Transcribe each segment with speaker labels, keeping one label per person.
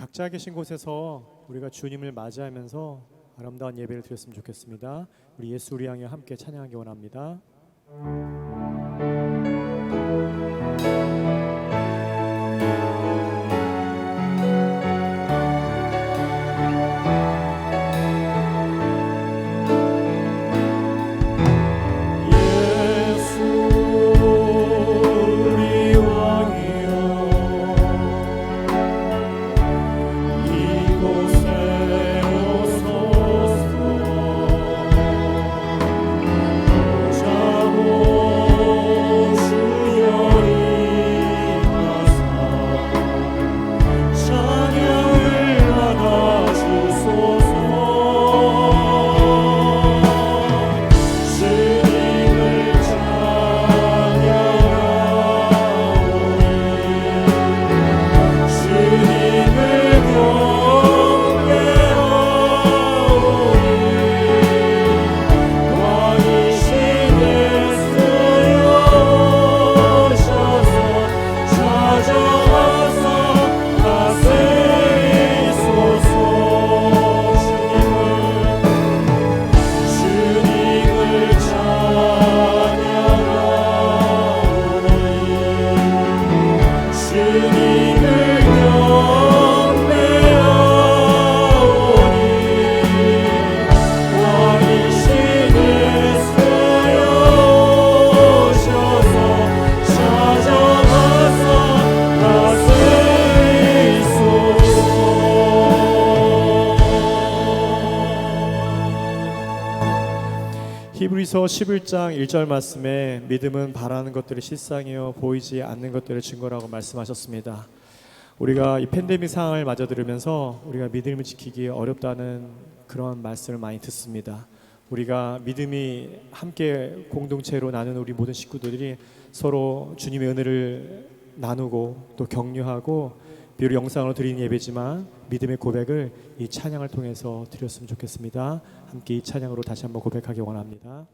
Speaker 1: 각자 계신 곳에서 우리가 주님을 맞이하면서 아름다운 예배를 드렸으면 좋겠습니다. 우리 예수 우리 향해 함께 찬양하기 원합니다. 히브리서 11장 1절 말씀에 믿음은 바라는 것들의 실상이요 보이지 않는 것들의 증거라고 말씀하셨습니다. 우리가 이 팬데믹 상황을 맞아 들으면서 우리가 믿음을 지키기 어렵다는 그런 말씀을 많이 듣습니다. 우리가 믿음이 함께 공동체로 나누는 우리 모든 식구들이 서로 주님의 은혜를 나누고 또 격려하고 비록 영상으로 드리는 예배지만 믿음의 고백을 이 찬양을 통해서 드렸으면 좋겠습니다. 함께 이 찬양으로 다시 한번 고백하기 원합니다.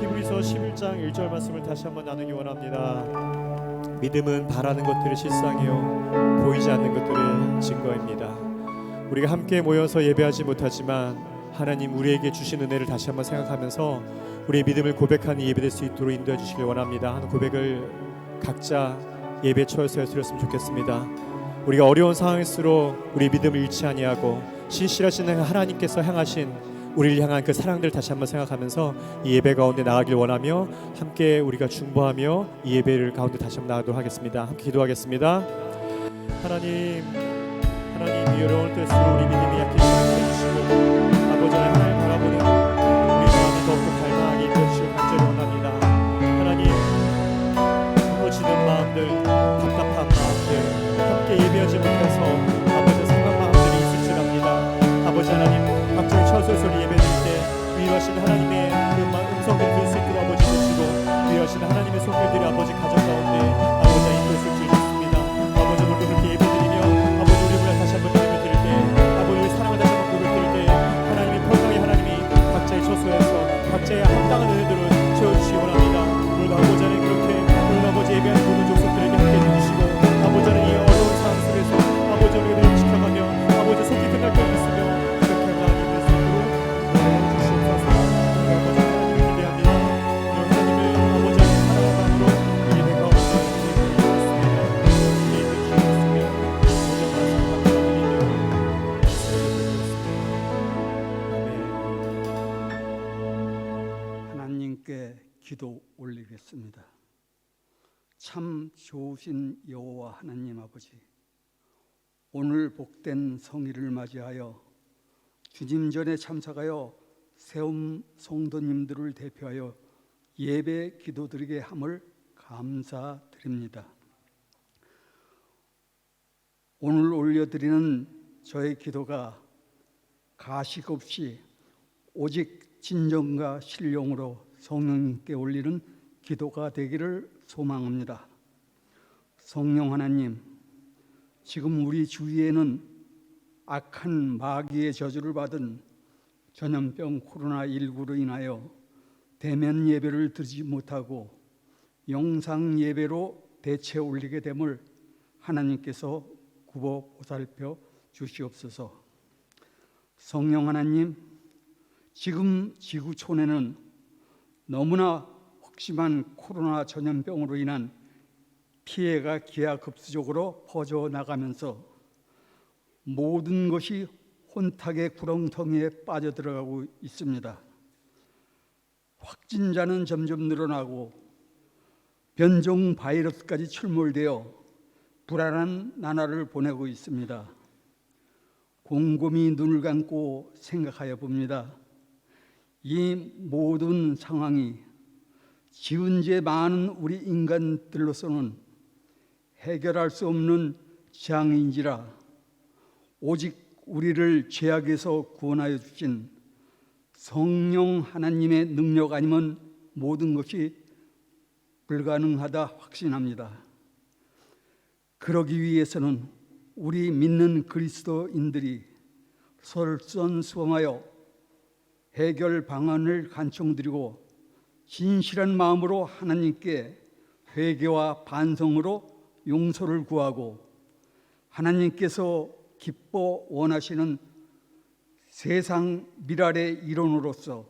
Speaker 1: 히브리서 11장 1절 말씀을 다시 한번 나누기 원합니다. 믿음은 바라는 것들의 실상이요 보이지 않는 것들의 증거입니다. 우리가 함께 모여서 예배하지 못하지만 하나님 우리에게 주신 은혜를 다시 한번 생각하면서 우리의 믿음을 고백하는 예배될 수 있도록 인도해 주시길 원합니다. 하는 고백을 각자 예배 처에서 드렸으면 좋겠습니다. 우리가 어려운 상황일수록 우리 믿음을 잃지 아니하고 신실하신 하나님께서 행하신 우리를 향한 그 사랑들 다시 한번 생각하면서 이 예배 가운데 나가길 원하며 함께 우리가 중보하며 이 예배를 가운데 다시 한번 나가도록 하겠습니다. 함께 기도하겠습니다. 하나님 이 어려운 때일수록 우리 믿음이 약해지지 않게 해주시고 아버지 하나님 바라보는 우리 마음이 더욱더 갈망하게 인도해주시고 간절히 원합니다. 하나님 무너지는 마음들 답답한 마음들 함께 예배하지 못해서 아버지 상한 마음들이 있을지랍니다. 아버지 하나님 각종의 처소소리 예배드릴 때 위로하신 하나님의 그 음성들을 들을 수 있도록 아버지 주시고 위로하신 하나님의 손길들이 아버지 가정 가운데 아버지 인도했을 줄 믿습니다. 아버지 오늘도 그렇게 예배드리며 아버지 우리 우리가 다시 한번 예배 드릴 때 아버지 우리 사랑을 다시 한번 고백 드릴 때 하나님이 평강의 하나님이 각자의 처소에서 각자의 합당한 은혜들을 채워주시기 원합니다. 오늘도 아버지 하나님 그렇게 오늘 아버지 예배하는 모든 족속들에게 함께 해주시고 아버지 하나님 이 어려운 상황 속에서 아버지 우리를 지켜가며 아버지 속히 끝날 것 믿으며
Speaker 2: 기도 올리겠습니다. 참 좋으신 여호와 하나님 아버지, 오늘 복된 성일을 맞이하여 주님 전에 참석하여 세움 성도님들을 대표하여 예배 기도드리게 함을 감사드립니다. 오늘 올려드리는 저의 기도가 가식 없이 오직 진정과 신령으로 성령님께 올리는 기도가 되기를 소망합니다. 성령 하나님, 지금 우리 주위에는 악한 마귀의 저주를 받은 전염병 코로나19로 인하여 대면 예배를 드리지 못하고 영상 예배로 대체 올리게 됨을 하나님께서 굽어 보살펴 주시옵소서. 성령 하나님, 지금 지구촌에는 너무나 확심한 코로나 전염병으로 인한 피해가 기하급수적으로 퍼져나가면서 모든 것이 혼탁의 구렁텅이에 빠져들어가고 있습니다. 확진자는 점점 늘어나고 변종 바이러스까지 출몰되어 불안한 나날을 보내고 있습니다. 곰곰이 눈을 감고 생각하여 봅니다. 이 모든 상황이 지은 죄 많은 우리 인간들로서는 해결할 수 없는 재앙인지라 오직 우리를 죄악에서 구원하여 주신 성령 하나님의 능력 아니면 모든 것이 불가능하다 확신합니다. 그러기 위해서는 우리 믿는 그리스도인들이 솔선수범하여 해결 방안을 간청드리고 진실한 마음으로 하나님께 회개와 반성으로 용서를 구하고 하나님께서 기뻐 원하시는 세상 미랄의 일원으로서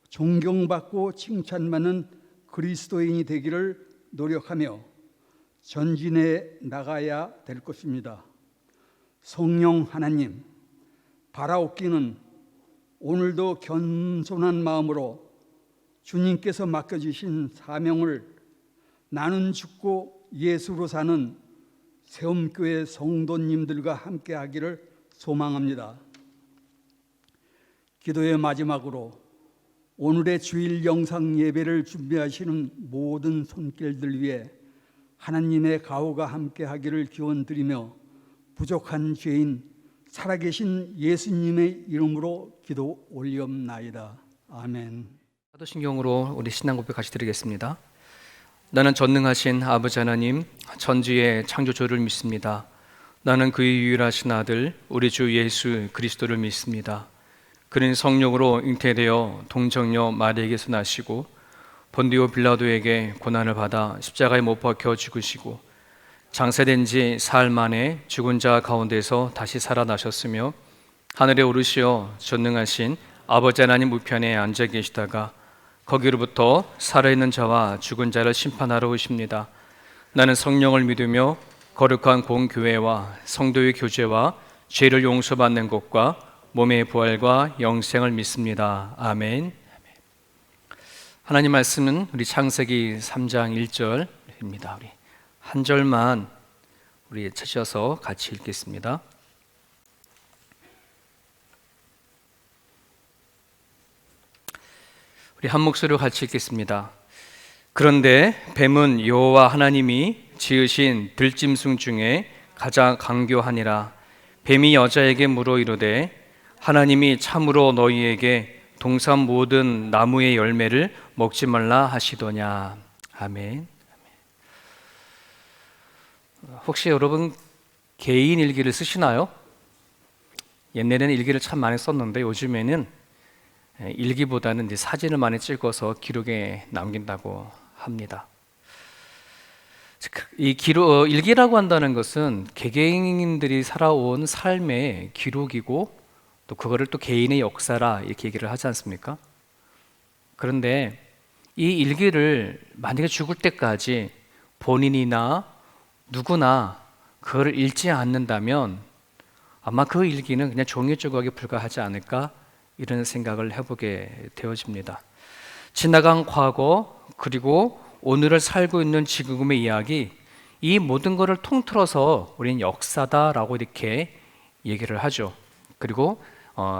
Speaker 2: 존경받고 칭찬받는 그리스도인이 되기를 노력하며 전진해 나가야 될 것입니다. 성령 하나님, 바라옵기는 오늘도 겸손한 마음으로 주님께서 맡겨주신 사명을 나는 죽고 예수로 사는 세움교회 성도님들과 함께 하기를 소망합니다. 기도의 마지막으로 오늘의 주일 영상 예배를 준비하시는 모든 손길들 위해 하나님의 가호가 함께 하기를 기원드리며 부족한 죄인 살아계신 예수님의 이름으로 기도 올리옵나이다. 아멘.
Speaker 3: 사도신경으로 우리 신앙 고백 같이 드리겠습니다. 나는 전능하신 아버지 하나님, 천지의 창조주를 믿습니다. 나는 그의 유일하신 아들 우리 주 예수 그리스도를 믿습니다. 그는 성령으로 잉태되어 동정녀 마리아에게서 나시고 본디오 빌라도에게 고난을 받아 십자가에 못 박혀 죽으시고 장사된 지 사흘 만에 죽은 자 가운데서 다시 살아나셨으며 하늘에 오르시어 전능하신 아버지 하나님 우편에 앉아 계시다가 거기로부터 살아있는 자와 죽은 자를 심판하러 오십니다. 나는 성령을 믿으며 거룩한 공교회와 성도의 교제와 죄를 용서받는 것과 몸의 부활과 영생을 믿습니다. 아멘. 하나님 말씀은 우리 창세기 3장 1절입니다. 우리 한 절만 우리 찾으셔서 같이 읽겠습니다. 우리 한 목소리로 같이 읽겠습니다. 그런데 뱀은 여호와 하나님이 지으신 들짐승 중에 가장 강교하니라. 뱀이 여자에게 물어 이르되 하나님이 참으로 너희에게 동산 모든 나무의 열매를 먹지 말라 하시더냐. 아멘. 혹시 여러분 개인 일기를 쓰시나요? 옛날에는 일기를 참 많이 썼는데 요즘에는 일기보다는 이제 사진을 많이 찍어서 기록에 남긴다고 합니다. 이 일기라고 한다는 것은 개개인들이 살아온 삶의 기록이고 또 그거를 또 개인의 역사라 이렇게 얘기를 하지 않습니까? 그런데 이 일기를 만약에 죽을 때까지 본인이나 누구나 그걸 읽지 않는다면 아마 그 일기는 그냥 종이 조각에 불과하지 않을까 이런 생각을 해보게 되어집니다. 지나간 과거 그리고 오늘을 살고 있는 지금의 이야기, 이 모든 것을 통틀어서 우리는 역사다라고 이렇게 얘기를 하죠. 그리고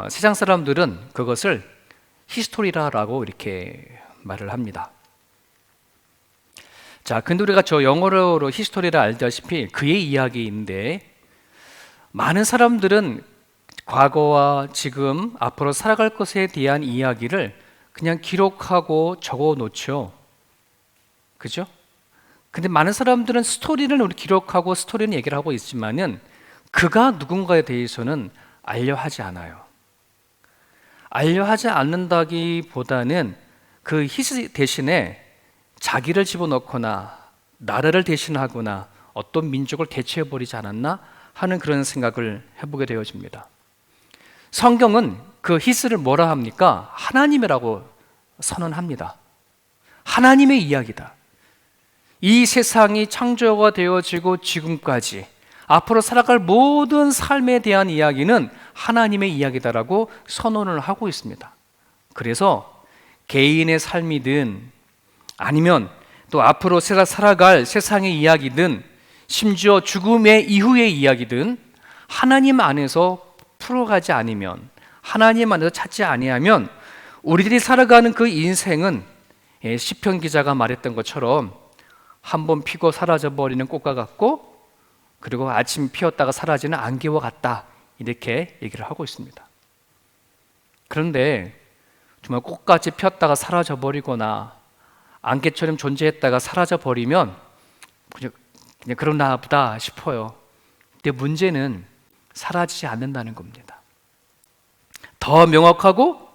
Speaker 3: 세상 사람들은 그것을 히스토리라고 이렇게 말을 합니다. 자, 근데 우리가 저 영어로 히스토리를 알다시피 그의 이야기인데 많은 사람들은 과거와 지금 앞으로 살아갈 것에 대한 이야기를 그냥 기록하고 적어 놓죠. 그죠? 근데 많은 사람들은 스토리를 우리 기록하고 스토리는 얘기를 하고 있지만은 그가 누군가에 대해서는 알려하지 않아요. 알려하지 않는다기보다는 그 히스 대신에 자기를 집어넣거나 나라를 대신하거나 어떤 민족을 대체해버리지 않았나 하는 그런 생각을 해보게 되어집니다. 성경은 그 히스를 뭐라 합니까? 하나님이라고 선언합니다. 하나님의 이야기다. 이 세상이 창조가 되어지고 지금까지 앞으로 살아갈 모든 삶에 대한 이야기는 하나님의 이야기다라고 선언을 하고 있습니다. 그래서 개인의 삶이든 아니면 또 앞으로 살아갈 세상의 이야기든 심지어 죽음의 이후의 이야기든 하나님 안에서 풀어가지 않으면, 하나님 안에서 찾지 아니하면 우리들이 살아가는 그 인생은 시편 기자가 말했던 것처럼 한번 피고 사라져버리는 꽃과 같고 그리고 아침 피었다가 사라지는 안개와 같다, 이렇게 얘기를 하고 있습니다. 그런데 정말 꽃같이 피었다가 사라져버리거나 안개처럼 존재했다가 사라져버리면 그냥 그러나 보다 싶어요. 근데 문제는 사라지지 않는다는 겁니다. 더 명확하고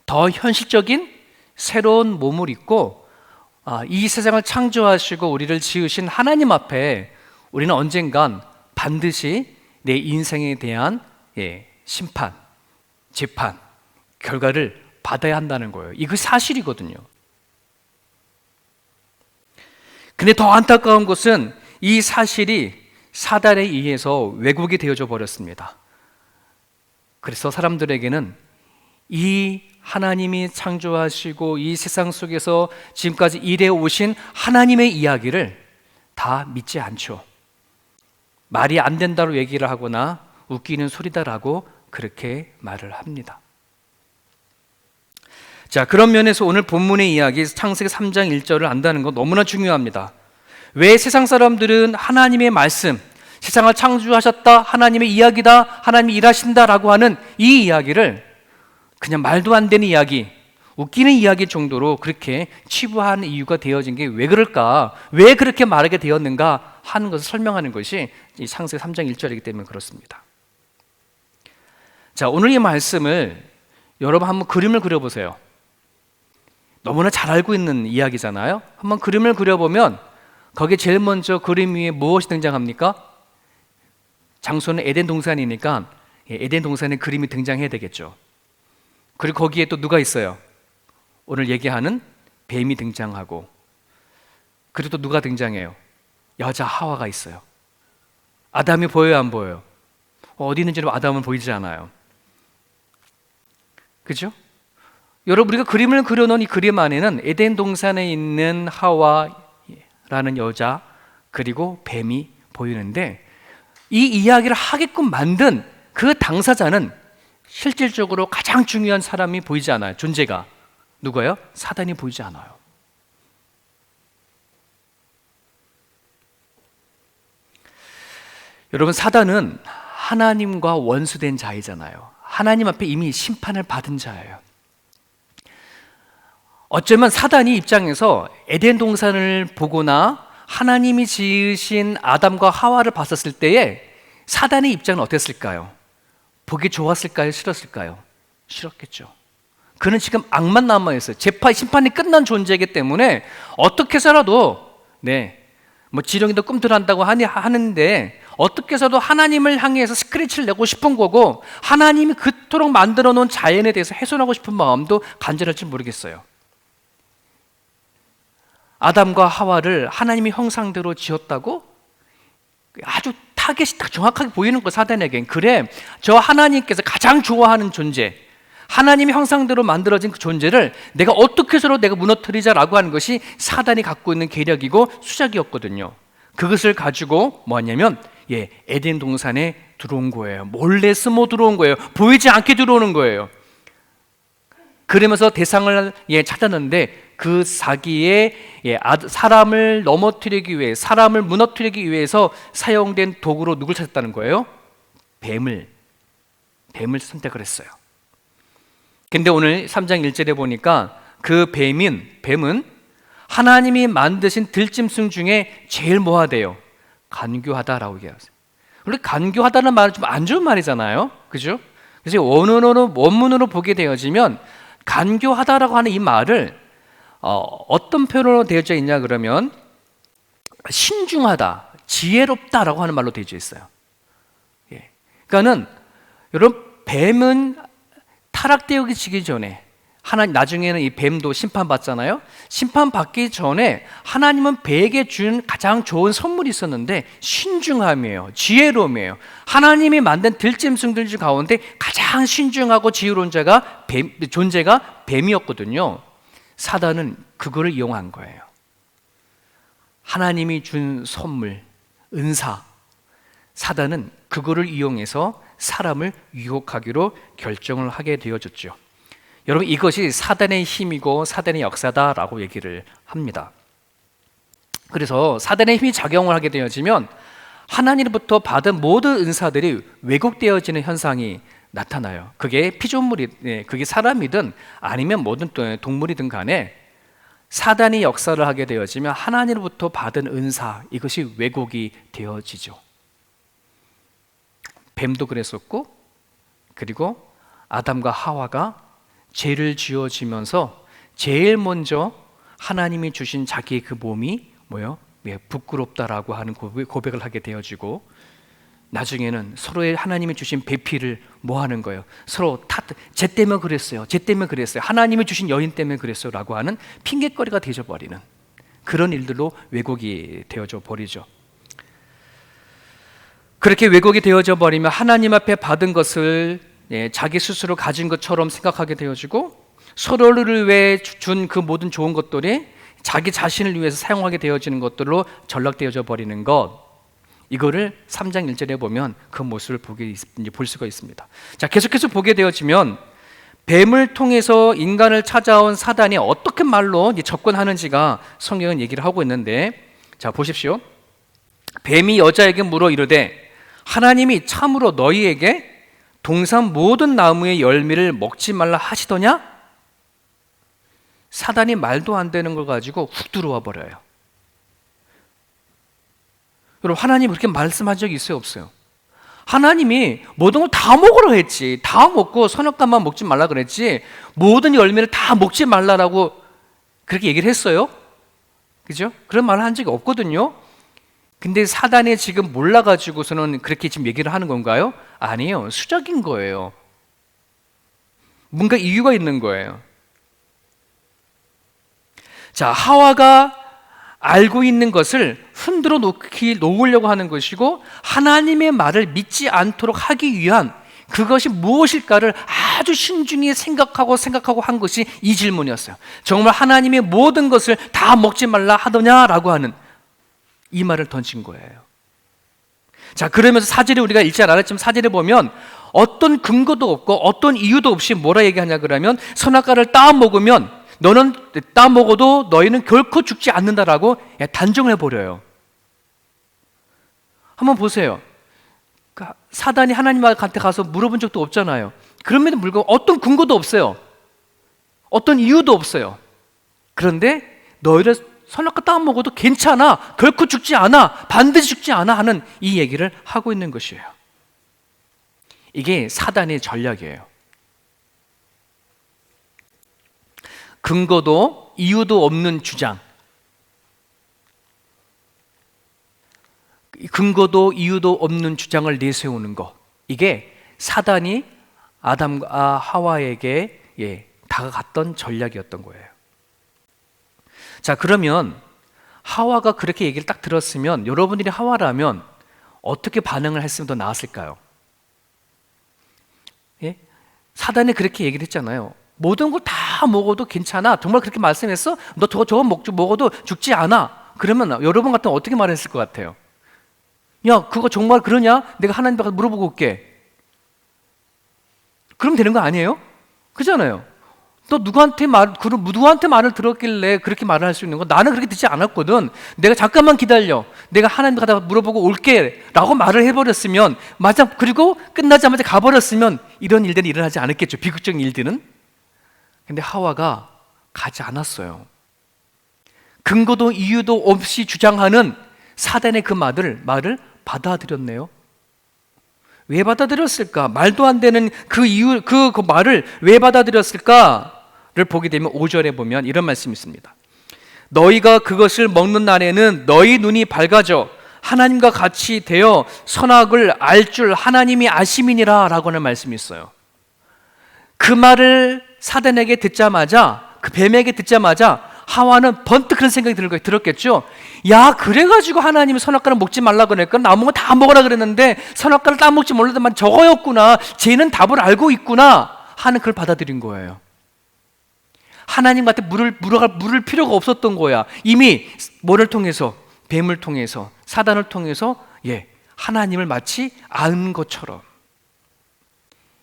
Speaker 3: 더 현실적인 새로운 몸을 입고 이 세상을 창조하시고 우리를 지으신 하나님 앞에 우리는 언젠간 반드시 내 인생에 대한 심판, 재판, 결과를 받아야 한다는 거예요. 이거 사실이거든요. 근데 더 안타까운 것은 이 사실이 사단에 의해서 왜곡이 되어져 버렸습니다. 그래서 사람들에게는 이 하나님이 창조하시고 이 세상 속에서 지금까지 일해 오신 하나님의 이야기를 다 믿지 않죠. 말이 안 된다고 얘기를 하거나 웃기는 소리다라고 그렇게 말을 합니다. 자, 그런 면에서 오늘 본문의 이야기 창세기 3장 1절을 안다는 건 너무나 중요합니다. 왜 세상 사람들은 하나님의 말씀, 세상을 창조하셨다, 하나님의 이야기다, 하나님이 일하신다라고 하는 이 이야기를 그냥 말도 안 되는 이야기, 웃기는 이야기 정도로 그렇게 치부하는 이유가 되어진 게 왜 그럴까? 왜 그렇게 말하게 되었는가 하는 것을 설명하는 것이 이 창세기 3장 1절이기 때문에 그렇습니다. 자, 오늘 이 말씀을 여러분 한번 그림을 그려보세요. 너무나 잘 알고 있는 이야기잖아요. 한번 그림을 그려보면 거기에 제일 먼저 그림 위에 무엇이 등장합니까? 장소는 에덴 동산이니까 에덴 동산에 그림이 등장해야 되겠죠. 그리고 거기에 또 누가 있어요? 오늘 얘기하는 뱀이 등장하고, 그리고 또 누가 등장해요? 여자 하와가 있어요. 아담이 보여요, 안 보여요? 어디 있는지는 아담은 보이지 않아요. 그죠? 여러분, 우리가 그림을 그려놓은 이 그림 안에는 에덴 동산에 있는 하와라는 여자 그리고 뱀이 보이는데, 이 이야기를 하게끔 만든 그 당사자는 실질적으로 가장 중요한 사람이 보이지 않아요. 존재가 누구예요? 사단이 보이지 않아요. 여러분, 사단은 하나님과 원수된 자이잖아요. 하나님 앞에 이미 심판을 받은 자예요. 어쩌면 사단이 입장에서 에덴 동산을 보거나 하나님이 지으신 아담과 하와를 봤었을 때에 사단의 입장은 어땠을까요? 보기 좋았을까요? 싫었을까요? 싫었겠죠. 그는 지금 악만 남아있어요. 심판이 끝난 존재이기 때문에 어떻게 해서라도 뭐 지렁이도 꿈틀한다고 하는데 어떻게 해서도 하나님을 향해서 스크래치를 내고 싶은 거고, 하나님이 그토록 만들어 놓은 자연에 대해서 훼손하고 싶은 마음도 간절할지 모르겠어요. 아담과 하와를 하나님의 형상대로 지었다고? 아주 타겟이 딱 정확하게 보이는 거, 사단에겐. 그래, 저 하나님께서 가장 좋아하는 존재, 하나님의 형상대로 만들어진 그 존재를 내가 어떻게 해서라도 내가 무너뜨리자라고 하는 것이 사단이 갖고 있는 계략이고 수작이었거든요. 그것을 가지고 뭐냐면 에덴 동산에 들어온 거예요. 몰래 숨어 들어온 거예요. 보이지 않게 들어오는 거예요. 그러면서 대상을 찾았는데, 그 사기에 사람을 넘어뜨리기 위해, 사람을 무너뜨리기 위해서 사용된 도구로 누굴 찾았다는 거예요? 뱀을 선택을 했어요. 근데 오늘 3장 1절에 보니까 그 뱀은 하나님이 만드신 들짐승 중에 제일 뭐가 돼요? 간교하다라고 얘기하세요. 원래 간교하다는 말은 좀 안 좋은 말이잖아요, 그죠? 그래서 원문으로 보게 되어지면 간교하다라고 하는 이 말을 어떤 표현으로 되어져 있냐 그러면 신중하다, 지혜롭다라고 하는 말로 되어져 있어요. 그러니까는 여러분, 뱀은 타락되기 전에 나중에는 이 뱀도 심판받잖아요. 심판받기 전에 하나님은 뱀에게 준 가장 좋은 선물이 있었는데 신중함이에요. 지혜로움이에요. 하나님이 만든 들짐승들 중 가운데 가장 신중하고 지혜로운 존재가 뱀이었거든요. 사단은 그거를 이용한 거예요. 하나님이 준 선물, 은사, 사단은 그거를 이용해서 사람을 유혹하기로 결정을 하게 되어졌죠. 여러분, 이것이 사단의 힘이고 사단의 역사다라고 얘기를 합니다. 그래서 사단의 힘이 작용을 하게 되어지면 하나님으로부터 받은 모든 은사들이 왜곡되어지는 현상이 나타나요. 그게 피조물이, 그게 사람이든 아니면 모든 동물이든 간에 사단이 역사를 하게 되어지면 하나님으로부터 받은 은사, 이것이 왜곡이 되어지죠. 뱀도 그랬었고, 그리고 아담과 하와가 죄를 지어지면서 제일 먼저 하나님이 주신 자기의 그 몸이 부끄럽다라고 하는 고백을 하게 되어지고, 나중에는 서로의 하나님이 주신 배필을 뭐 하는 거예요? 서로 쟤 때문에 그랬어요. 하나님이 주신 여인 때문에 그랬어요. 라고 하는 핑계거리가 되어져 버리는 그런 일들로 왜곡이 되어져 버리죠. 그렇게 왜곡이 되어져 버리면 하나님 앞에 받은 것을 자기 스스로 가진 것처럼 생각하게 되어지고, 서로를 위해 준 그 모든 좋은 것들이 자기 자신을 위해서 사용하게 되어지는 것들로 전락되어져 버리는 것, 이거를 3장 1절에 보면 그 모습을 볼 수가 있습니다. 자, 계속해서 보게 되어지면 뱀을 통해서 인간을 찾아온 사단이 어떻게 말로 접근하는지가 성경은 얘기를 하고 있는데, 자 보십시오. 뱀이 여자에게 물어 이르되 하나님이 참으로 너희에게 동산 모든 나무의 열매를 먹지 말라 하시더냐? 사단이 말도 안 되는 걸 가지고 훅 들어와 버려요. 여러분, 하나님 그렇게 말씀한 적이 있어요, 없어요? 하나님이 모든 걸 다 먹으라 했지. 다 먹고 선악과만 먹지 말라 그랬지, 모든 열매를 다 먹지 말라라고 그렇게 얘기를 했어요? 그죠? 그런 말을 한 적이 없거든요. 근데 사단이 지금 몰라가지고서는 그렇게 지금 얘기를 하는 건가요? 아니에요. 수작인 거예요. 뭔가 이유가 있는 거예요. 자, 하와가 알고 있는 것을 흔들어 놓으려고 하는 것이고, 하나님의 말을 믿지 않도록 하기 위한 그것이 무엇일까를 아주 신중히 생각하고 한 것이 이 질문이었어요. 정말 하나님의 모든 것을 다 먹지 말라 하더냐라고 하는 이 말을 던진 거예요. 자, 그러면서 사절에 우리가 읽지 않았지만 사절에 보면 어떤 근거도 없고 어떤 이유도 없이 뭐라 얘기하냐 그러면 선악과를 따 먹으면 너는 따 먹어도 너희는 결코 죽지 않는다라고 단정을 해버려요. 한번 보세요. 사단이 하나님한테 가서 물어본 적도 없잖아요. 그럼에도 불구하고 어떤 근거도 없어요. 어떤 이유도 없어요. 그런데 너희를 선악과 따 먹어도 괜찮아, 결코 죽지 않아, 반드시 죽지 않아 하는 이 얘기를 하고 있는 것이에요. 이게 사단의 전략이에요. 근거도 이유도 없는 주장, 근거도 이유도 없는 주장을 내세우는 것, 이게 사단이 아담과 하와에게 다가갔던 전략이었던 거예요. 자, 그러면 하와가 그렇게 얘기를 딱 들었으면 여러분들이 하와라면 어떻게 반응을 했으면 더 나았을까요? 예? 사단이 그렇게 얘기를 했잖아요. 모든 걸 다 먹어도 괜찮아. 정말 그렇게 말씀했어? 너 저거 먹어도 죽지 않아. 그러면 여러분 같으면 어떻게 말했을 것 같아요? 야, 그거 정말 그러냐? 내가 하나님께 가서 물어보고 올게. 그러면 되는 거 아니에요? 그잖아요. 너 누구한테 말을 들었길래 그렇게 말을 할 수 있는 거? 나는 그렇게 듣지 않았거든. 내가 잠깐만 기다려. 내가 하나님께 가다 물어보고 올게. 라고 말을 해버렸으면, 맞아. 그리고 끝나자마자 가버렸으면 이런 일들은 일어나지 않았겠죠. 비극적인 일들은. 근데 하와가 가지 않았어요. 근거도 이유도 없이 주장하는 사단의 그 말을 받아들였네요. 왜 받아들였을까? 말도 안 되는 그 이유, 그 말을 왜 받아들였을까를 보게 되면 5절에 보면 이런 말씀이 있습니다. 너희가 그것을 먹는 날에는 너희 눈이 밝아져 하나님과 같이 되어 선악을 알 줄 하나님이 아심이니라 라고 하는 말씀이 있어요. 그 말을 사단에게 듣자마자, 그 뱀에게 듣자마자 하와는 번뜩 그런 생각이 들었겠죠. 야, 그래가지고 하나님이 선악과를 먹지 말라 그랬거든. 나무는 다 먹으라 그랬는데 선악과를 다 먹지 말라더만 저거였구나. 쟤는 답을 알고 있구나 하는 그걸 받아들인 거예요. 하나님한테 물을 필요가 없었던 거야. 이미 뭐를 통해서? 뱀을 통해서, 사단을 통해서 하나님을 마치 아는 것처럼.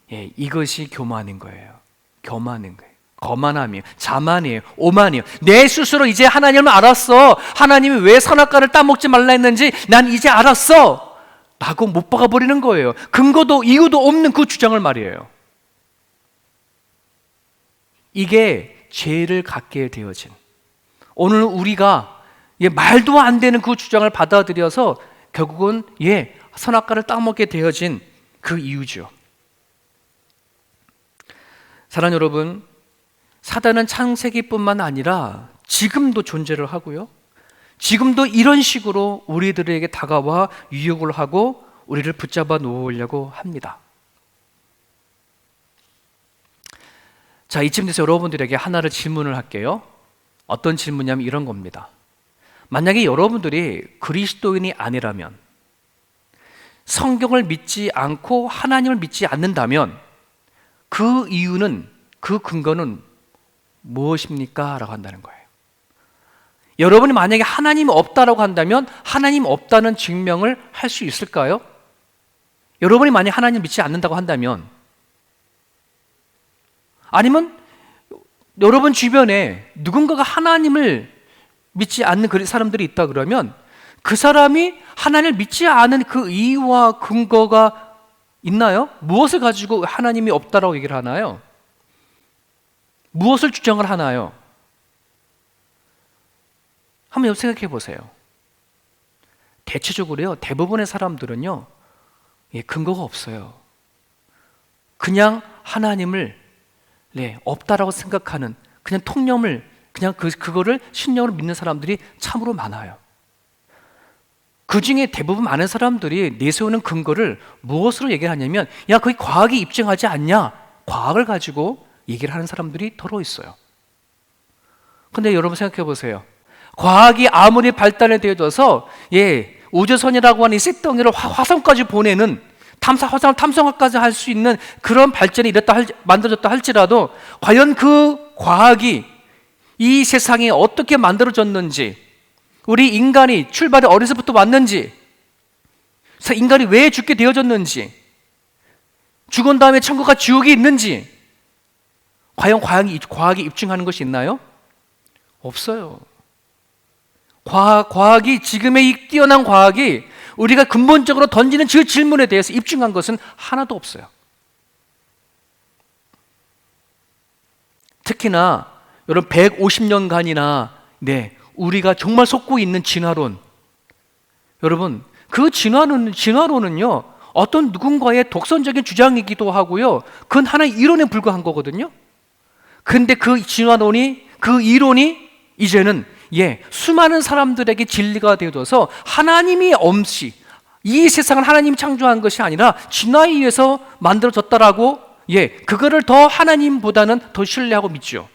Speaker 3: 이것이 교만인 거예요. 교만인 거예요. 거만함이에요. 자만이에요. 오만이에요. 내 스스로 이제 하나님을 알았어. 하나님이 왜 선악과를 따먹지 말라 했는지 난 이제 알았어 라고 못 박아버리는 거예요. 근거도 이유도 없는 그 주장을 말이에요. 이게 죄를 갖게 되어진, 오늘 우리가 말도 안 되는 그 주장을 받아들여서 결국은 선악과를 따먹게 되어진 그 이유죠. 사랑하는 여러분, 사단은 창세기뿐만 아니라 지금도 존재를 하고요. 지금도 이런 식으로 우리들에게 다가와 유혹을 하고 우리를 붙잡아 놓으려고 합니다. 자, 이쯤 돼서 여러분들에게 하나를 질문을 할게요. 어떤 질문이냐면 이런 겁니다. 만약에 여러분들이 그리스도인이 아니라면, 성경을 믿지 않고 하나님을 믿지 않는다면 그 이유는, 그 근거는 무엇입니까? 라고 한다는 거예요. 여러분이 만약에 하나님이 없다라고 한다면 하나님 없다는 증명을 할 수 있을까요? 여러분이 만약에 하나님 믿지 않는다고 한다면, 아니면 여러분 주변에 누군가가 하나님을 믿지 않는 그런 사람들이 있다 그러면 그 사람이 하나님을 믿지 않은 그 이유와 근거가 있나요? 무엇을 가지고 하나님이 없다라고 얘기를 하나요? 무엇을 주장을 하나요? 한번 생각해 보세요. 대체적으로요, 대부분의 사람들은요, 근거가 없어요. 그냥 하나님을 없다라고 생각하는, 그냥 통념을 그냥 그거를 신령으로 믿는 사람들이 참으로 많아요. 그 중에 대부분 많은 사람들이 내세우는 근거를 무엇으로 얘기를 하냐면, 야, 그게 과학이 입증하지 않냐? 과학을 가지고 얘기를 하는 사람들이 더러 있어요. 근데 여러분 생각해 보세요. 과학이 아무리 발달이 되어져서 우주선이라고 하는 이 쇳덩이를 화성까지 보내는 화성을 탐성까지 할 수 있는 그런 발전이 만들어졌다 할지라도 과연 그 과학이 이 세상에 어떻게 만들어졌는지, 우리 인간이 출발이 어디서부터 왔는지, 인간이 왜 죽게 되어졌는지, 죽은 다음에 천국과 지옥이 있는지, 과연 과학이 입증하는 것이 있나요? 없어요. 과학이, 지금의 이 뛰어난 과학이 우리가 근본적으로 던지는 그 질문에 대해서 입증한 것은 하나도 없어요. 특히나 여러분 150년간이나 우리가 정말 속고 있는 진화론, 여러분 그 진화론은요 어떤 누군가의 독선적인 주장이기도 하고요, 그건 하나의 이론에 불과한 거거든요. 근데 그 진화론이, 그 이론이 이제는 수많은 사람들에게 진리가 되어져서 하나님이 없이, 이 세상을 하나님이 창조한 것이 아니라 진화에 의해서 만들어졌다라고, 그거를 더 하나님보다는 더 신뢰하고 믿죠.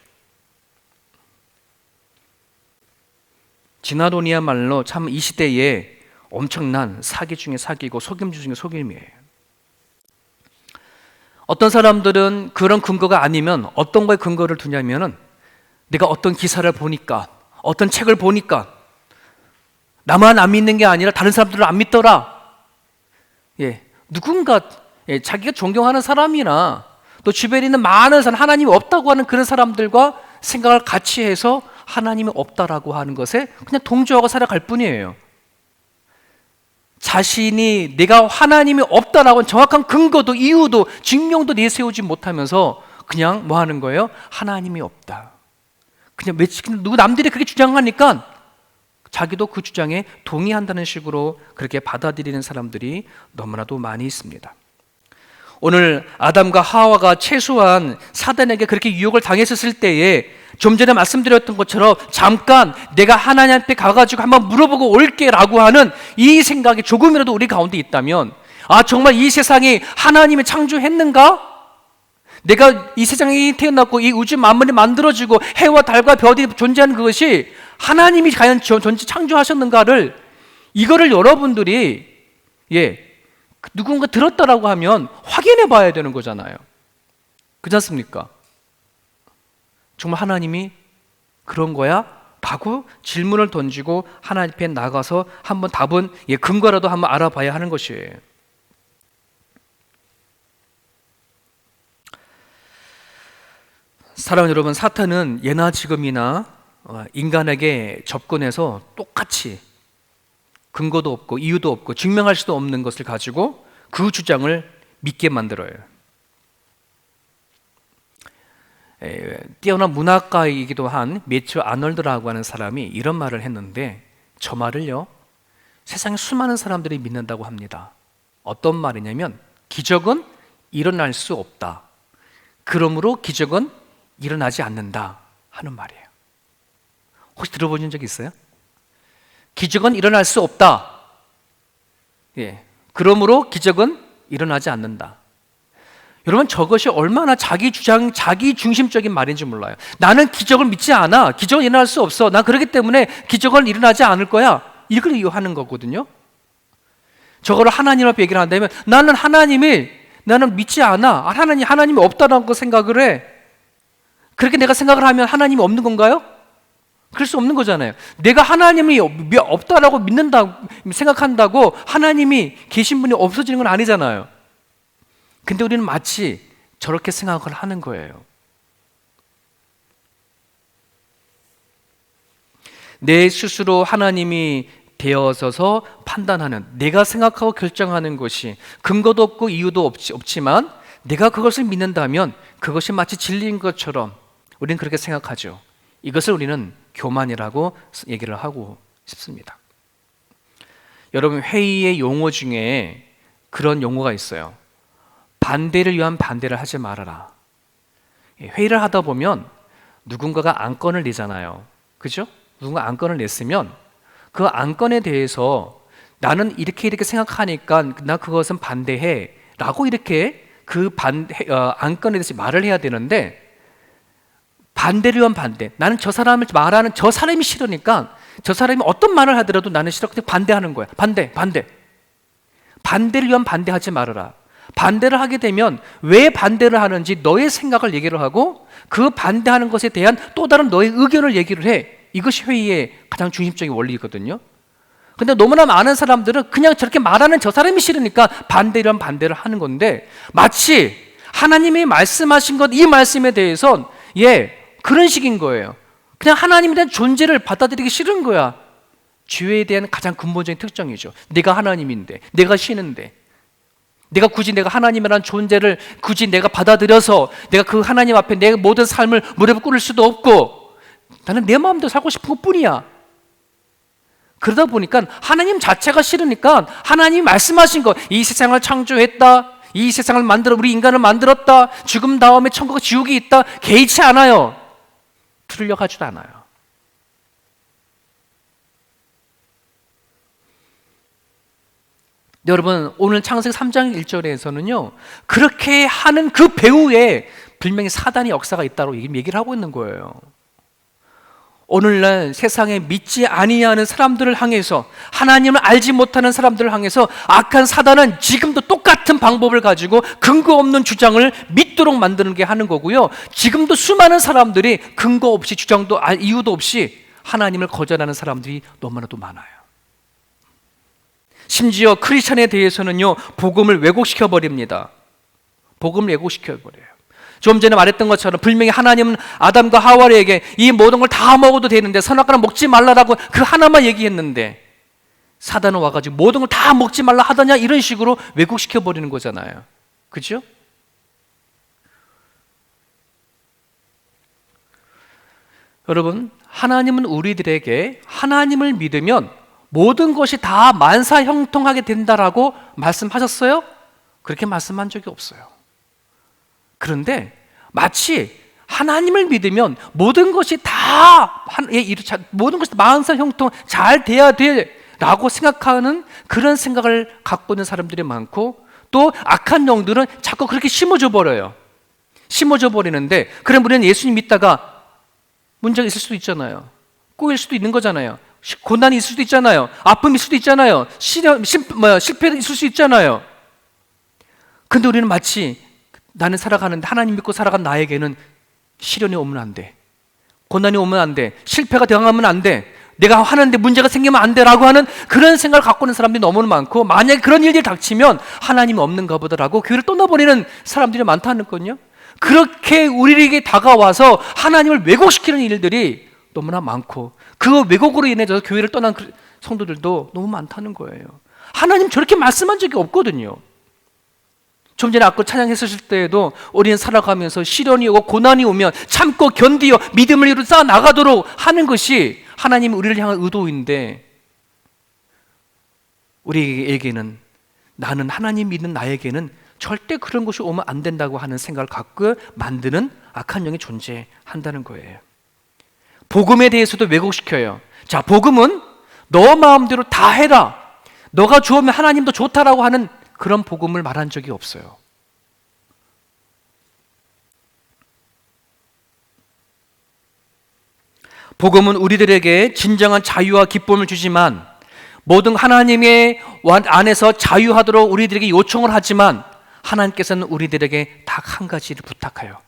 Speaker 3: 진화론이야말로 참 이 시대에 엄청난 사기 중에 사기고 속임 중에 속임이에요. 어떤 사람들은 그런 근거가 아니면 어떤 거에 근거를 두냐면은, 내가 어떤 기사를 보니까, 어떤 책을 보니까 나만 안 믿는 게 아니라 다른 사람들은 안 믿더라. 누군가 자기가 존경하는 사람이나 또 주변에 있는 많은 사람, 하나님이 없다고 하는 그런 사람들과 생각을 같이 해서 하나님이 없다라고 하는 것에 그냥 동조하고 살아갈 뿐이에요. 자신이 내가 하나님이 없다라고 하는 정확한 근거도 이유도 증명도 내세우지 못하면서 그냥 뭐 하는 거예요? 하나님이 없다. 그냥 누구 남들이 그렇게 주장하니까 자기도 그 주장에 동의한다는 식으로 그렇게 받아들이는 사람들이 너무나도 많이 있습니다. 오늘 아담과 하와가 최소한 사단에게 그렇게 유혹을 당했었을 때에 좀 전에 말씀드렸던 것처럼 잠깐 내가 하나님한테 가가지고 한번 물어보고 올게라고 하는 이 생각이 조금이라도 우리 가운데 있다면, 정말 이 세상이 하나님이 창조했는가? 내가 이 세상에 태어났고 이 우주 만물이 만들어지고 해와 달과 별이 존재하는 그것이 하나님이 과연 전체 창조하셨는가를, 이거를 여러분들이 누군가 들었다라고 하면 확인해 봐야 되는 거잖아요. 그렇지 않습니까? 정말 하나님이 그런 거야? 라고 질문을 던지고 하나님 앞에 나가서 한번 답은 근거라도 한번 알아봐야 하는 것이에요. 사랑하는 여러분, 사탄은 예나 지금이나 인간에게 접근해서 똑같이 근거도 없고 이유도 없고 증명할 수도 없는 것을 가지고 그 주장을 믿게 만들어요. 뛰어난 문학가이기도 한 매튜 아놀드라고 하는 사람이 이런 말을 했는데, 저 말을요 세상에 수많은 사람들이 믿는다고 합니다. 어떤 말이냐면, 기적은 일어날 수 없다, 그러므로 기적은 일어나지 않는다 하는 말이에요. 혹시 들어보신 적 있어요? 기적은 일어날 수 없다, 그러므로 기적은 일어나지 않는다. 여러분, 저것이 얼마나 자기 중심적인 말인지 몰라요. 나는 기적을 믿지 않아. 기적은 일어날 수 없어. 난 그렇기 때문에 기적은 일어나지 않을 거야. 이걸 이유하는 거거든요. 저거를 하나님 앞에 얘기를 한다면, 나는 믿지 않아. 하나님이 없다라고 생각을 해. 그렇게 내가 생각을 하면 하나님이 없는 건가요? 그럴 수 없는 거잖아요. 내가 하나님이 없다라고 생각한다고 하나님이 계신 분이 없어지는 건 아니잖아요. 근데 우리는 마치 저렇게 생각을 하는 거예요. 내 스스로 하나님이 되어서서 판단하는, 내가 생각하고 결정하는 것이 근거도 없고 이유도 없지만 내가 그것을 믿는다면 그것이 마치 진리인 것처럼 우리는 그렇게 생각하죠. 이것을 우리는 교만이라고 얘기를 하고 싶습니다. 여러분, 회의의 용어 중에 그런 용어가 있어요. 반대를 위한 반대를 하지 말아라. 회의를 하다 보면 누군가가 안건을 내잖아요. 그죠? 누군가 안건을 냈으면 그 안건에 대해서 나는 이렇게 생각하니까 나 그것은 반대해 라고 이렇게 안건에 대해서 말을 해야 되는데, 반대를 위한 반대. 나는 저 사람을 말하는 저 사람이 싫으니까 저 사람이 어떤 말을 하더라도 나는 싫어. 그냥 반대하는 거야. 반대. 반대를 위한 반대하지 말아라. 반대를 하게 되면 왜 반대를 하는지 너의 생각을 얘기를 하고 그 반대하는 것에 대한 또 다른 너의 의견을 얘기를 해. 이것이 회의의 가장 중심적인 원리거든요. 근데 너무나 많은 사람들은 그냥 저렇게 말하는 저 사람이 싫으니까 반대를 하는 건데, 마치 하나님이 말씀하신 것, 이 말씀에 대해선 그런 식인 거예요. 그냥 하나님에 대한 존재를 받아들이기 싫은 거야. 죄에 대한 가장 근본적인 특징이죠. 내가 하나님인데, 내가 신인데, 내가 하나님이라는 존재를 굳이 내가 받아들여서 내가 그 하나님 앞에 내 모든 삶을 무릎 꿇을 수도 없고, 나는 내 마음대로 살고 싶은 것 뿐이야. 그러다 보니까 하나님 자체가 싫으니까 하나님이 말씀하신 것, 이 세상을 창조했다, 이 세상을 만들어 우리 인간을 만들었다, 죽음 다음에 천국과 지옥이 있다, 개의치 않아요. 들으려가지도 않아요. 여러분, 오늘 창세기 3장 1절에서는요 그렇게 하는 그 배후에 분명히 사단의 역사가 있다고 얘기를 하고 있는 거예요. 오늘날 세상에 믿지 아니하는 사람들을 향해서, 하나님을 알지 못하는 사람들을 향해서 악한 사단은 지금도 똑같은 방법을 가지고 근거 없는 주장을 믿도록 만드는 게 하는 거고요. 지금도 수많은 사람들이 근거 없이, 주장도 이유도 없이 하나님을 거절하는 사람들이 너무나도 많아요. 심지어 크리스천에 대해서는요 복음을 왜곡시켜 버립니다. 복음을 왜곡시켜 버려요. 좀 전에 말했던 것처럼 분명히 하나님은 아담과 하와에게 이 모든 걸 다 먹어도 되는데 선악과는 먹지 말라라고 그 하나만 얘기했는데, 사단은 와가지고 모든 걸 다 먹지 말라 하더냐, 이런 식으로 왜곡시켜 버리는 거잖아요. 그죠? 여러분, 하나님은 우리들에게 하나님을 믿으면 모든 것이 다 만사형통하게 된다라고 말씀하셨어요? 그렇게 말씀한 적이 없어요. 그런데 마치 하나님을 믿으면 모든 것이 다 모든 것이 만사형통 잘 돼야 돼라고 생각하는 그런 생각을 갖고 있는 사람들이 많고, 또 악한 영들은 자꾸 그렇게 심어줘 버려요. 심어줘 버리는데, 그럼 우리는 예수님 믿다가 문제가 있을 수도 있잖아요. 꼬일 수도 있는 거잖아요. 고난이 있을 수도 있잖아요. 아픔이 있을 수도 있잖아요. 실패도 있을 수 있잖아요. 근데 우리는 마치 나는 살아가는데, 하나님 믿고 살아간 나에게는 시련이 오면 안 돼, 고난이 오면 안 돼, 실패가 당하면 안 돼, 내가 하는데 문제가 생기면 안 돼라고 하는 그런 생각을 갖고 있는 사람들이 너무 많고, 만약에 그런 일들이 닥치면 하나님이 없는가 보다라고 교회를 떠나버리는 사람들이 많다는 거요. 그렇게 우리에게 다가와서 하나님을 왜곡시키는 일들이 너무나 많고, 그 왜곡으로 인해서 교회를 떠난 성도들도 너무 많다는 거예요. 하나님 저렇게 말씀한 적이 없거든요. 좀 전에 아까 찬양했을 때에도 우리는 살아가면서 시련이 오고 고난이 오면 참고 견디어 믿음을 이루어 쌓아 나가도록 하는 것이 하나님이 우리를 향한 의도인데, 우리에게는, 나는 하나님 믿는 나에게는 절대 그런 것이 오면 안 된다고 하는 생각을 갖고 만드는 악한 영이 존재한다는 거예요. 복음에 대해서도 왜곡시켜요. 자, 복음은 너 마음대로 다 해라, 너가 좋으면 하나님도 좋다라고 하는 그런 복음을 말한 적이 없어요. 복음은 우리들에게 진정한 자유와 기쁨을 주지만, 모든 하나님의 안에서 자유하도록 우리들에게 요청을 하지만, 하나님께서는 우리들에게 딱 한 가지를 부탁해요.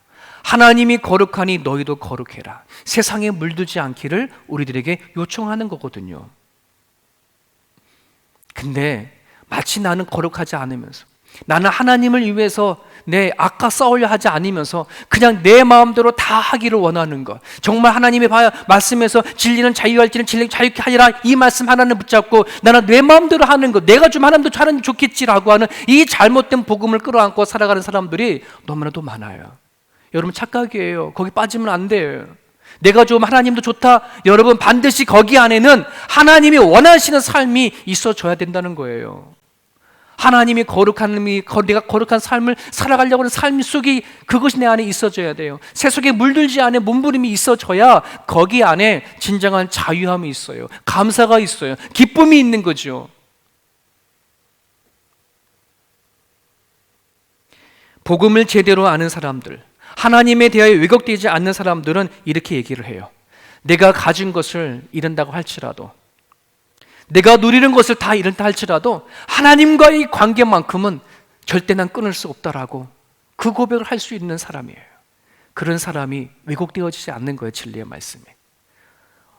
Speaker 3: 하나님이 거룩하니 너희도 거룩해라. 세상에 물들지 않기를 우리들에게 요청하는 거거든요. 근데 마치 나는 거룩하지 않으면서, 나는 하나님을 위해서 내 악과 싸우려 하지 않으면서 그냥 내 마음대로 다 하기를 원하는 것, 정말 하나님의 말씀에서 진리는 자유할지는 진리 자유케 하리라, 이 말씀 하나는 붙잡고 나는 내 마음대로 하는 것, 내가 좀 하나님도 하면 좋겠지라고 하는 이 잘못된 복음을 끌어안고 살아가는 사람들이 너무나도 많아요. 여러분, 착각이에요. 거기 빠지면 안 돼요. 내가 좀 하나님도 좋다, 여러분 반드시 거기 안에는 하나님이 원하시는 삶이 있어줘야 된다는 거예요. 하나님이 내가 거룩한 삶을 살아가려고 하는 삶 속이 그것이 내 안에 있어져야 돼요. 세속에 물들지 않은 몸부림이 있어져야 거기 안에 진정한 자유함이 있어요. 감사가 있어요. 기쁨이 있는 거죠. 복음을 제대로 아는 사람들, 하나님에 대하여 왜곡되지 않는 사람들은 이렇게 얘기를 해요. 내가 가진 것을 잃은다고 할지라도, 내가 누리는 것을 다 잃은다 할지라도 하나님과의 관계만큼은 절대 난 끊을 수 없다라고 그 고백을 할 수 있는 사람이에요. 그런 사람이 왜곡되어지지 않는 거예요. 진리의 말씀이.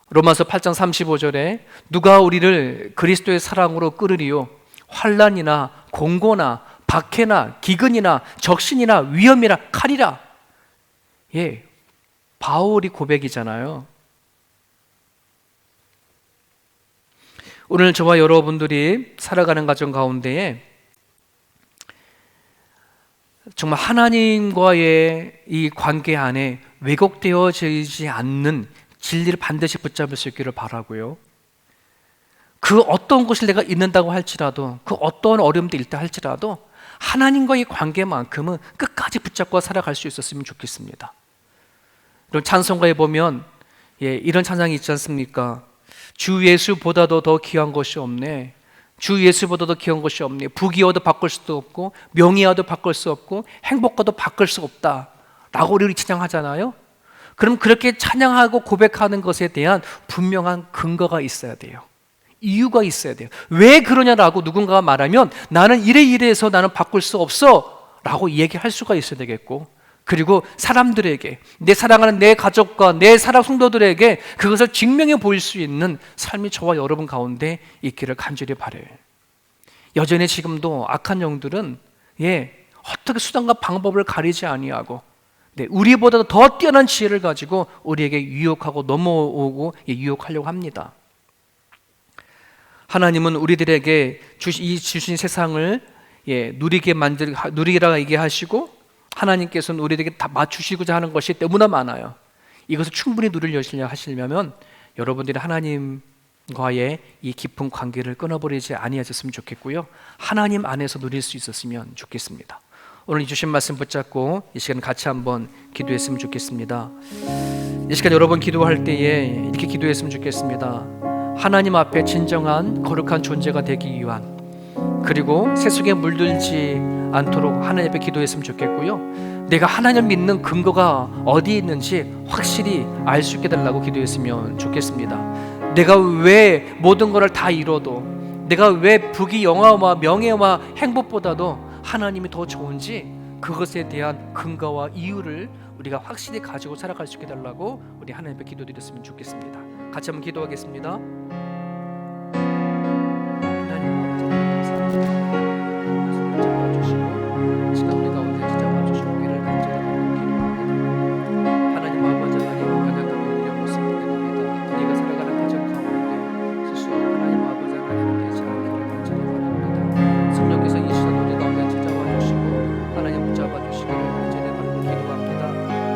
Speaker 3: 로마서 8장 35절에 누가 우리를 그리스도의 사랑으로 끌으리요? 환난이나 공고나 박해나 기근이나 적신이나 위험이나 칼이라. 예, 바울이 고백이잖아요. 오늘 저와 여러분들이 살아가는 가정 가운데에 정말 하나님과의 이 관계 안에 왜곡되어지지 않는 진리를 반드시 붙잡을 수 있기를 바라고요. 그 어떤 것을 내가 잊는다고 할지라도, 그 어떤 어려움도 있다 할지라도 하나님과의 관계만큼은 끝까지 붙잡고 살아갈 수 있었으면 좋겠습니다. 이런 찬송가에 보면 이런 찬양이 있지 않습니까? 주 예수보다도 더 귀한 것이 없네. 주 예수보다도 귀한 것이 없네. 부귀와도 바꿀 수도 없고 명예와도 바꿀 수 없고 행복과도 바꿀 수 없다 라고 우리 찬양하잖아요. 그럼 그렇게 찬양하고 고백하는 것에 대한 분명한 근거가 있어야 돼요. 이유가 있어야 돼요. 왜 그러냐라고 누군가가 말하면 나는 이래서 나는 바꿀 수 없어 라고 얘기할 수가 있어야 되겠고, 그리고 사람들에게, 내 사랑하는 내 가족과 내 사랑 성도들에게 그것을 증명해 보일 수 있는 삶이 저와 여러분 가운데 있기를 간절히 바라요. 여전히 지금도 악한 영들은 어떻게 수단과 방법을 가리지 아니하고 우리보다 더 뛰어난 지혜를 가지고 우리에게 유혹하고 넘어오고 유혹하려고 합니다. 하나님은 우리들에게 주신 세상을 누리라게 하시고, 하나님께서는 우리에게 다 맞추시고자 하는 것이 너무나 많아요. 이것을 충분히 누리려 하시려면 여러분들이 하나님과의 이 깊은 관계를 끊어버리지 아니하셨으면 좋겠고요. 하나님 안에서 누릴 수 있었으면 좋겠습니다. 오늘 이 주신 말씀 붙잡고 이 시간 같이 한번 기도했으면 좋겠습니다. 이 시간 여러분 기도할 때에 이렇게 기도했으면 좋겠습니다. 하나님 앞에 진정한 거룩한 존재가 되기 위한, 그리고 세속에 물들지 않도록 하나님 앞에 기도했으면 좋겠고요. 내가 하나님 믿는 근거가 어디에 있는지 확실히 알 수 있게 달라고 기도했으면 좋겠습니다. 내가 왜 모든 것을 다 잃어도, 내가 왜 부귀 영화와 명예와 행복보다도 하나님이 더 좋은지 그것에 대한 근거와 이유를 우리가 확실히 가지고 살아갈 수 있게 달라고 우리 하나님 앞에 기도드렸으면 좋겠습니다. 같이 한번 기도하겠습니다.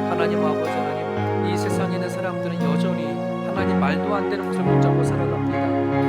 Speaker 3: 하나님 아버지 하나님, 이 세상에 있는 사람들은 여전히 하나님 말도 안 되는 것을 붙잡고 살아갑니다.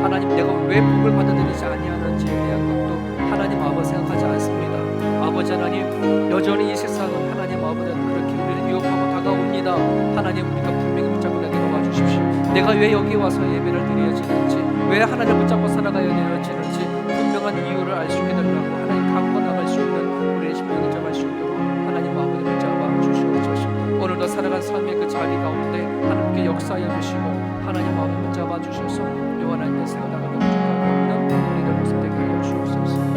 Speaker 3: 하나님 내가 왜 복을 받아들이지 아니하는지에 대한 것도 하나님 아버지 생각하지 않습니다. 아버지 하나님, 여전히 이 세상은 하나님 아버지 그렇게 우리를 유혹하고 다가옵니다. 하나님 우리가 분명히 붙잡고 나게 도와주십시오. 내가 왜 여기 와서 예배를 드려야 지는지, 왜 하나님을 붙잡고 살아가야 되는지 분명한 이유를 알 수 있게 달라고 하나님 갖고 나갈 수 있는 우리의 심령이 잡을 수 있도록 하나님 아버지 붙잡아 주시옵소서. 오늘도 살아간 삶의 그 자리 가운데 하나님께 역사하여 주시고 하나님 마음을 붙잡아 주셔서 요한한 인생을 나가는 부족함이 없는 우리들 모습 되게 하여 주옵소서.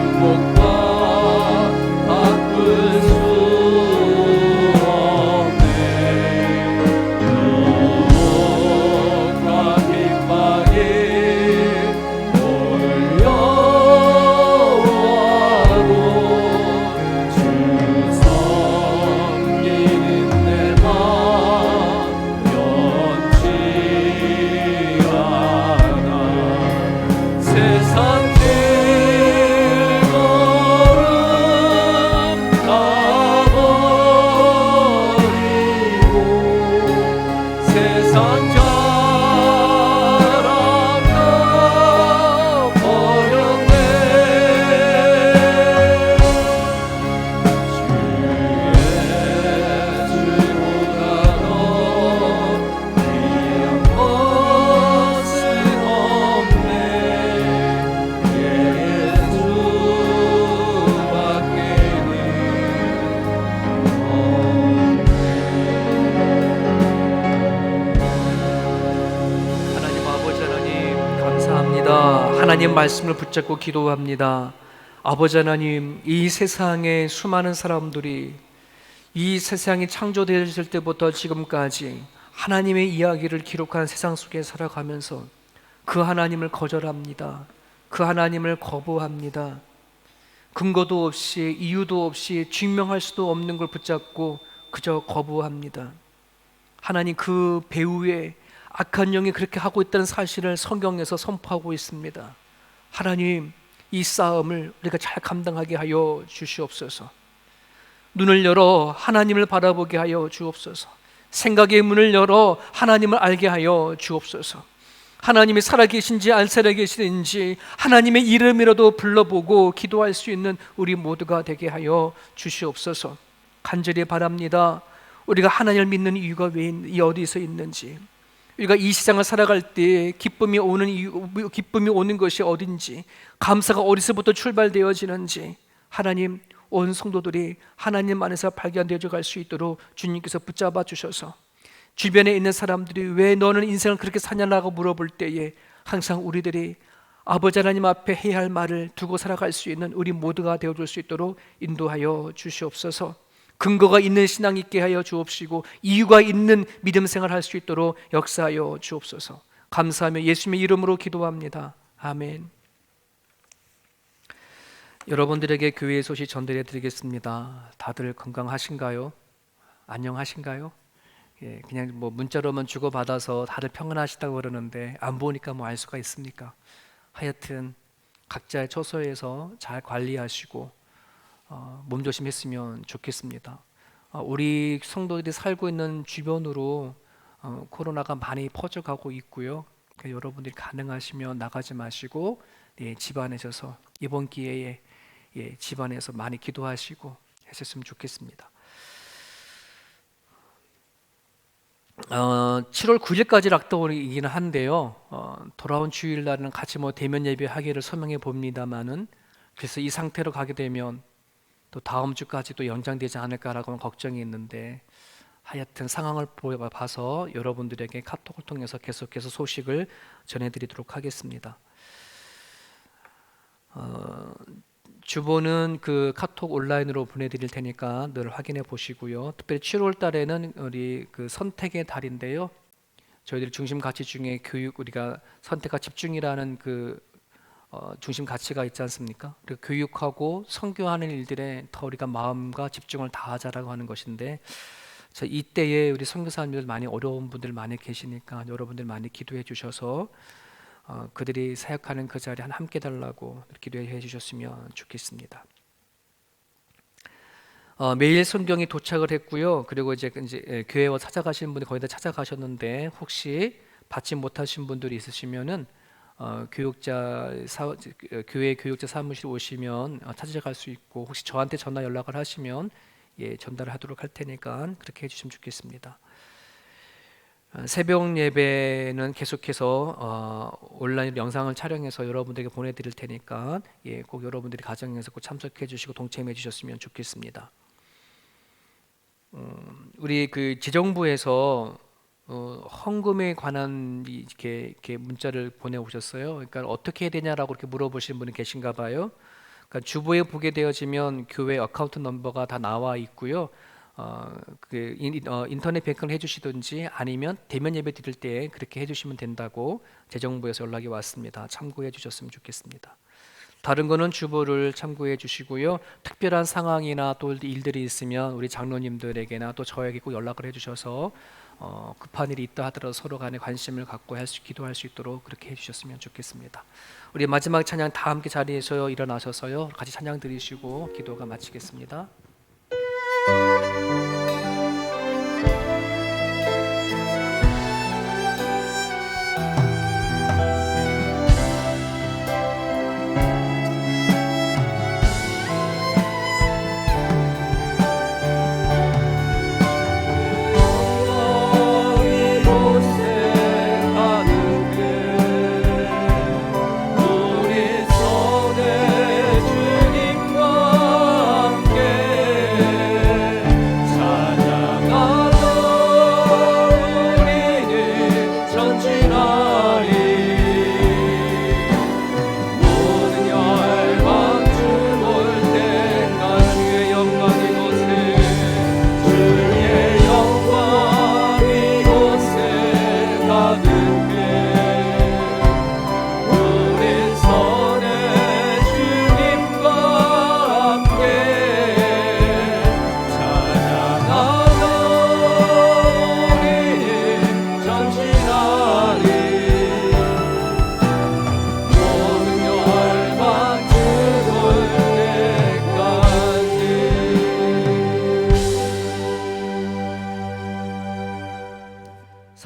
Speaker 3: 축복과 바꿀 수 없네. 유혹과 핍박이 몰려와도 주 섬기는 내 맘 변치 않아. 세상 즐거움 가버리고 세상 자랑 가버렸네. 주의 주로가 너 귀한 것은 없네. 하나님 아버지 하나님 감사합니다. 하나님 말씀을 붙잡고 기도합니다. 아버지 하나님, 이 세상에 수많은 사람들이 이 세상이 창조되었을 때부터 지금까지 하나님의 이야기를 기록한 세상 속에 살아가면서 그 하나님을 거절합니다. 그 하나님을 거부합니다. 근거도 없이 이유도 없이 증명할 수도 없는 걸 붙잡고 그저 거부합니다. 하나님, 그 배후에 악한 영이 그렇게 하고 있다는 사실을 성경에서 선포하고 있습니다. 하나님, 이 싸움을 우리가 잘 감당하게 하여 주시옵소서. 눈을 열어 하나님을 바라보게 하여 주옵소서. 생각의 문을 열어 하나님을 알게 하여 주옵소서. 하나님이 살아계신지 안 살아계시는지 하나님의 이름이라도 불러보고 기도할 수 있는 우리 모두가 되게 하여 주시옵소서. 간절히 바랍니다. 우리가 하나님을 믿는 이유가 어디서 있는지, 우리가 이 세상을 살아갈 때 기쁨이 오는 것이 어딘지, 감사가 어디서부터 출발되어지는지, 하나님, 온 성도들이 하나님 안에서 발견되어 갈 수 있도록 주님께서 붙잡아 주셔서 주변에 있는 사람들이 왜 너는 인생을 그렇게 사냐라고 물어볼 때에 항상 우리들이 아버지 하나님 앞에 해야 할 말을 두고 살아갈 수 있는 우리 모두가 되어줄 수 있도록 인도하여 주시옵소서. 근거가 있는 신앙 있게 하여 주옵시고 이유가 있는 믿음 생활할 수 있도록 역사하여 주옵소서. 감사하며 예수님의 이름으로 기도합니다. 아멘. 여러분들에게 교회의 소식 전달해 드리겠습니다. 다들 건강하신가요? 안녕하신가요? 예, 그냥 뭐 문자로만 주고받아서 다들 평안하시다고 그러는데 안 보니까 뭐 알 수가 있습니까? 하여튼 각자의 처소에서 잘 관리하시고 몸조심했으면 좋겠습니다. 우리 성도들이 살고 있는 주변으로 코로나가 많이 퍼져가고 있고요. 그러니까 여러분들이 가능하시면 나가지 마시고 집안에서 이번 기회에 집안에서 많이 기도하시고 하셨으면 좋겠습니다. 7월 9일까지 락다운이긴 한데요. 돌아온 주일날은 같이 대면 예배하기를 소명해 봅니다만은, 그래서 이 상태로 가게 되면 또 다음 주까지 또 연장되지 않을까라고 걱정이 있는데, 하여튼 상황을 봐서 여러분들에게 카톡을 통해서 계속해서 소식을 전해드리도록 하겠습니다. 주보는 그 카톡 온라인으로 보내드릴 테니까 늘 확인해 보시고요. 특별히 7월 달에는 우리 그 선택의 달인데요. 저희들이 중심 가치 중에 교육, 우리가 선택과 집중이라는 그 중심 가치가 있지 않습니까? 그리고 교육하고 선교하는 일들에 더 우리가 마음과 집중을 다하자라고 하는 것인데, 이때에 우리 선교사님들 많이 어려운 분들 많이 계시니까 여러분들 많이 기도해 주셔서 그들이 사역하는 그 자리에 함께 달라고 기도해 주셨으면 좋겠습니다. 매일 성경이 도착을 했고요. 그리고 이제 교회와 찾아가시는 분이 거의 다 찾아가셨는데, 혹시 받지 못하신 분들이 있으시면은 교회 교육자 사무실 오시면 찾아갈 수 있고, 혹시 저한테 전화 연락을 하시면 전달하도록 할 테니까 그렇게 해주시면 좋겠습니다. 새벽 예배는 계속해서 온라인 영상을 촬영해서 여러분들에게 보내드릴 테니까 꼭 여러분들이 가정에서 꼭 참석해 주시고 동참해 주셨으면 좋겠습니다. 우리 그 지정부에서 헌금에 관한 이렇게 문자를 보내오셨어요. 그러니까 어떻게 해야 되냐라고 이렇게 물어보시는 분이 계신가 봐요. 그러니까 주보에 보게 되어지면 교회 어카운트 넘버가 다 나와 있고요. 인터넷 뱅크를 해주시든지 아니면 대면 예배 드릴 때 그렇게 해주시면 된다고 재정부에서 연락이 왔습니다. 참고해 주셨으면 좋겠습니다. 다른 거는 주보를 참고해 주시고요. 특별한 상황이나 또 일들이 있으면 우리 장로님들에게나 또 저에게 꼭 연락을 해 주셔서 급한 일이 있다 하더라도 서로 간에 관심을 갖고 기도할 수 있도록 그렇게 해주셨으면 좋겠습니다. 우리 마지막 찬양 다 함께 자리에서 일어나셔서요 같이 찬양 드리시고 기도가 마치겠습니다.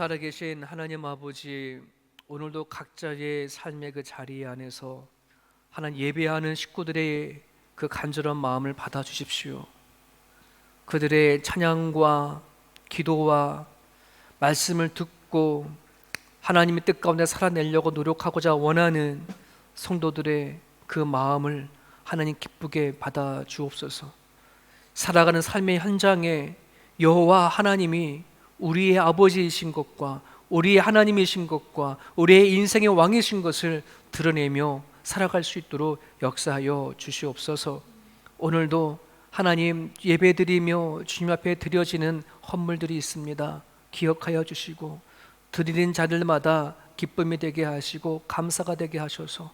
Speaker 3: 살아계신 하나님 아버지, 오늘도 각자의 삶의 그 자리 안에서 하나님 예배하는 식구들의 그 간절한 마음을 받아주십시오. 그들의 찬양과 기도와 말씀을 듣고 하나님의 뜻 가운데 살아내려고 노력하고자 원하는 성도들의 그 마음을 하나님 기쁘게 받아 주옵소서. 살아가는 삶의 현장에 여호와 하나님이 우리의 아버지이신 것과 우리의 하나님이신 것과 우리의 인생의 왕이신 것을 드러내며 살아갈 수 있도록 역사하여 주시옵소서. 오늘도 하나님 예배드리며 주님 앞에 드려지는 헌물들이 있습니다. 기억하여 주시고 드리는 자들마다 기쁨이 되게 하시고 감사가 되게 하셔서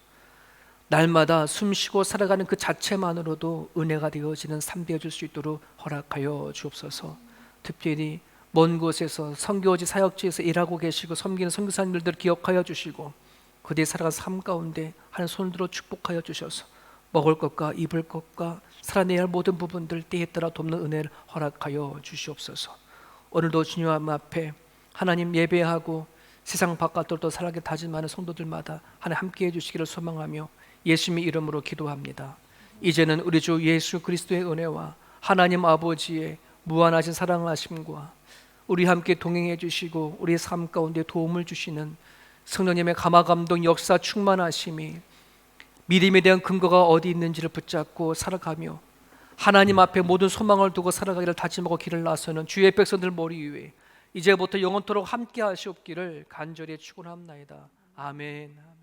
Speaker 3: 날마다 숨쉬고 살아가는 그 자체만으로도 은혜가 되어지는 삶 되어질 수 있도록 허락하여 주옵소서. 특별히 먼 곳에서 선교지 사역지에서 일하고 계시고 섬기는 선교사님들을 기억하여 주시고 그들이 살아간 삶 가운데 한 손으로 축복하여 주셔서 먹을 것과 입을 것과 살아내야 할 모든 부분들 때에 따라 돕는 은혜를 허락하여 주시옵소서. 오늘도 주님 앞에 하나님 예배하고 세상 바깥으로 살아가게 다짐하는 성도들마다 하나님 함께해 주시기를 소망하며 예수님의 이름으로 기도합니다. 이제는 우리 주 예수 그리스도의 은혜와 하나님 아버지의 무한하신 사랑하심과 우리 함께 동행해 주시고 우리의 삶 가운데 도움을 주시는 성령님의 감화감동 역사 충만하심이 믿음에 대한 근거가 어디 있는지를 붙잡고 살아가며 하나님 앞에 모든 소망을 두고 살아가기를 다짐하고 길을 나서는 주의 백성들 머리 위에 이제부터 영원토록 함께 하시옵기를 간절히 축원합나이다. 아멘.